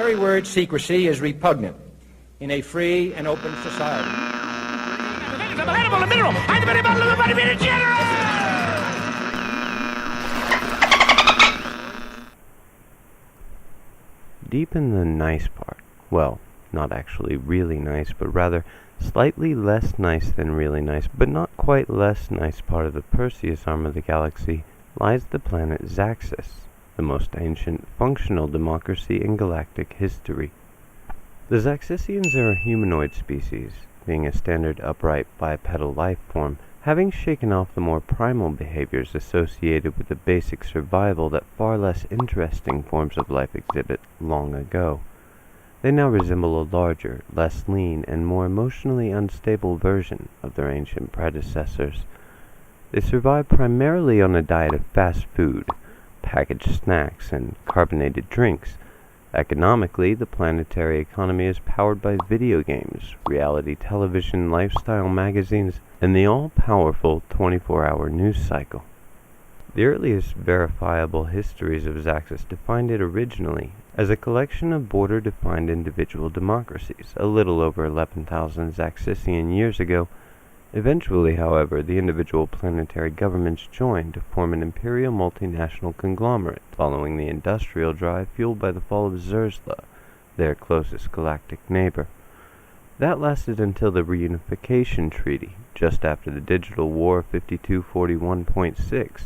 very word secrecy is repugnant in a free and open society. Deep in the nice part, well, not actually really nice, but rather slightly less nice than really nice, but not quite less nice part of the Perseus arm of the galaxy, lies the planet Xaxis, the most ancient functional democracy in galactic history. The Xaxisians are a humanoid species, being a standard upright bipedal life form, having shaken off the more primal behaviors associated with the basic survival that far less interesting forms of life exhibit long ago. They now resemble a larger, less lean, and more emotionally unstable version of their ancient predecessors. They survive primarily on a diet of fast food, packaged snacks, and carbonated drinks. Economically, the planetary economy is powered by video games, reality television, lifestyle magazines, and the all-powerful 24-hour news cycle. The earliest verifiable histories of Xaxis defined it originally as a collection of border-defined individual democracies, a little over 11,000 Xaxisian years ago. Eventually, however, the individual planetary governments joined to form an imperial multinational conglomerate, following the industrial drive fueled by the fall of Zirsla, their closest galactic neighbor. That lasted until the Reunification Treaty, just after the Digital War 5241.6.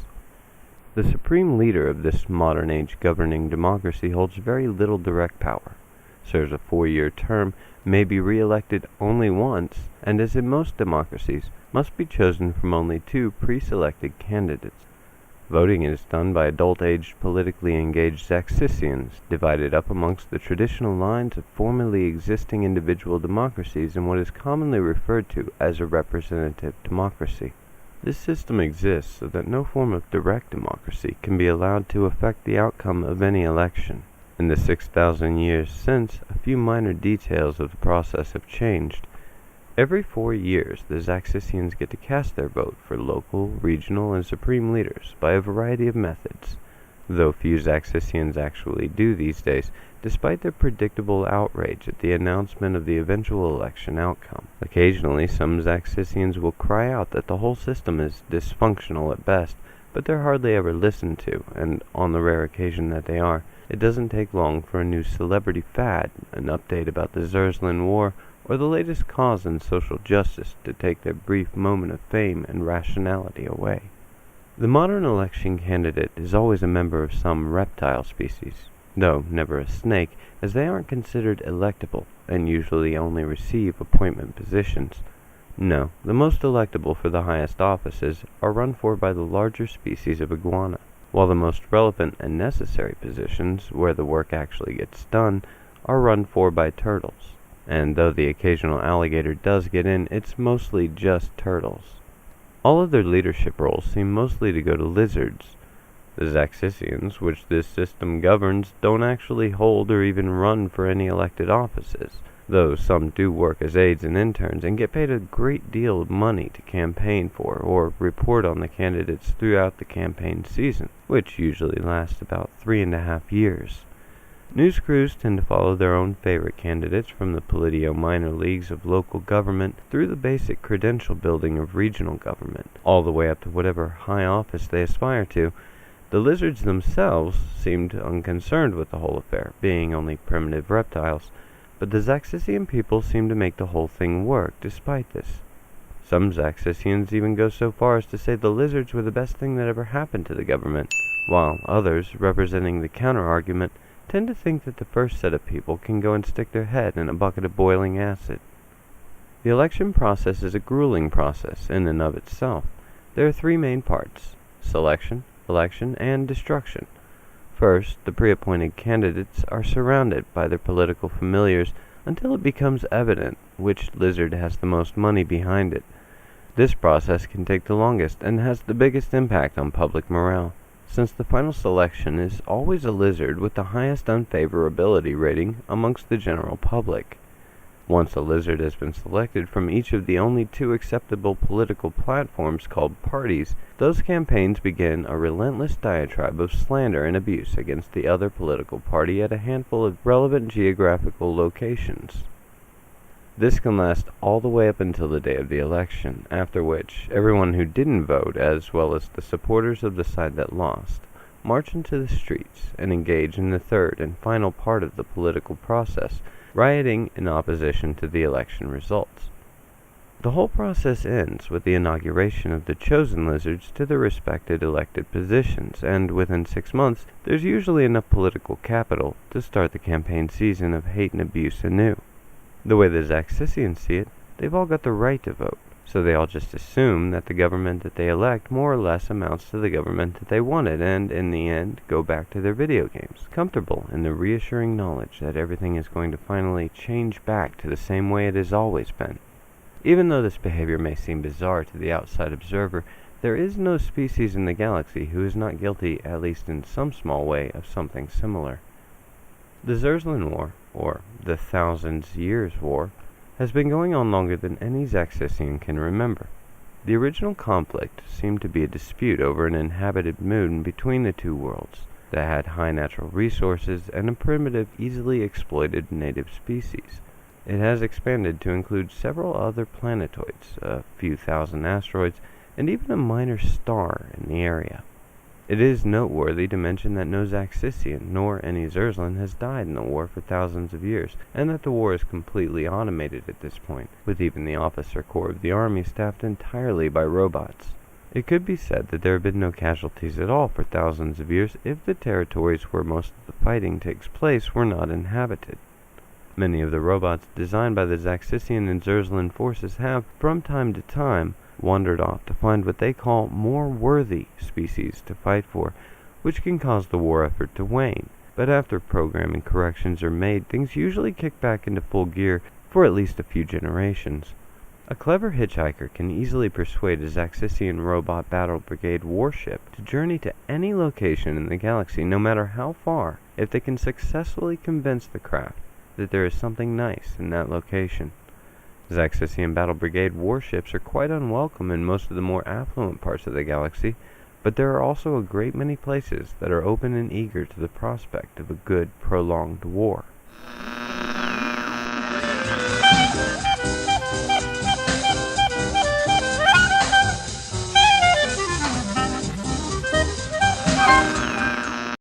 The supreme leader of this modern-age governing democracy holds very little direct power, serves a 4-year term, may be re-elected only once, and as in most democracies, must be chosen from only 2 pre-selected candidates. Voting is done by adult-aged, politically engaged Xaxisians, divided up amongst the traditional lines of formerly existing individual democracies in what is commonly referred to as a representative democracy. This system exists so that no form of direct democracy can be allowed to affect the outcome of any election. In the 6,000 years since, a few minor details of the process have changed. Every 4 years, the Xaxisians get to cast their vote for local, regional, and supreme leaders by a variety of methods, though few Xaxisians actually do these days, despite their predictable outrage at the announcement of the eventual election outcome. Occasionally, some Xaxisians will cry out that the whole system is dysfunctional at best, but they're hardly ever listened to, and on the rare occasion that they are, it doesn't take long for a new celebrity fad, an update about the Zirslan War, or the latest cause in social justice to take their brief moment of fame and rationality away. The modern election candidate is always a member of some reptile species, though never a snake, as they aren't considered electable and usually only receive appointment positions. No, the most electable for the highest offices are run for by the larger species of iguana, while the most relevant and necessary positions, where the work actually gets done, are run for by turtles. And though the occasional alligator does get in, it's mostly just turtles. All other leadership roles seem mostly to go to lizards. The Xaxisians, which this system governs, don't actually hold or even run for any elected offices, though some do work as aides and interns and get paid a great deal of money to campaign for or report on the candidates throughout the campaign season, which usually lasts about 3.5 years. News crews tend to follow their own favorite candidates from the Politio minor leagues of local government through the basic credential building of regional government, all the way up to whatever high office they aspire to. The lizards themselves seemed unconcerned with the whole affair, being only primitive reptiles, but the Xaxisian people seem to make the whole thing work despite this. Some Xaxisians even go so far as to say the lizards were the best thing that ever happened to the government, while others, representing the counter-argument, tend to think that the first set of people can go and stick their head in a bucket of boiling acid. The election process is a grueling process in and of itself. There are 3 main parts: selection, election, and destruction. First, the pre-appointed candidates are surrounded by their political familiars until it becomes evident which lizard has the most money behind it. This process can take the longest and has the biggest impact on public morale, since the final selection is always a lizard with the highest unfavorability rating amongst the general public. Once a lizard has been selected from each of the only 2 acceptable political platforms called parties, those campaigns begin a relentless diatribe of slander and abuse against the other political party at a handful of relevant geographical locations. This can last all the way up until the day of the election, after which everyone who didn't vote, as well as the supporters of the side that lost, march into the streets and engage in the third and final part of the political process, rioting in opposition to the election results. The whole process ends with the inauguration of the chosen lizards to their respected elected positions, and within 6 months, there's usually enough political capital to start the campaign season of hate and abuse anew. The way the Xaxisians see it, they've all got the right to vote, so they all just assume that the government that they elect more or less amounts to the government that they wanted, and in the end go back to their video games, comfortable in the reassuring knowledge that everything is going to finally change back to the same way it has always been. Even though this behavior may seem bizarre to the outside observer, there is no species in the galaxy who is not guilty, at least in some small way, of something similar. The Zirslan War, or the Thousand Years' War, has been going on longer than any Xaxisian can remember. The original conflict seemed to be a dispute over an inhabited moon between the 2 worlds that had high natural resources and a primitive, easily exploited native species. It has expanded to include several other planetoids, a few thousand asteroids, and even a minor star in the area. It is noteworthy to mention that no Xaxisian, nor any Zirslan, has died in the war for thousands of years, and that the war is completely automated at this point, with even the officer corps of the army staffed entirely by robots. It could be said that there have been no casualties at all for thousands of years if the territories where most of the fighting takes place were not inhabited. Many of the robots designed by the Xaxisian and Zirslan forces have, from time to time, wandered off to find what they call more worthy species to fight for, which can cause the war effort to wane. But after programming corrections are made, things usually kick back into full gear for at least a few generations. A clever hitchhiker can easily persuade a Xaxisian robot battle brigade warship to journey to any location in the galaxy, no matter how far, if they can successfully convince the craft that there is something nice in that location. Xaxisian Battle Brigade warships are quite unwelcome in most of the more affluent parts of the galaxy, but there are also a great many places that are open and eager to the prospect of a good, prolonged war.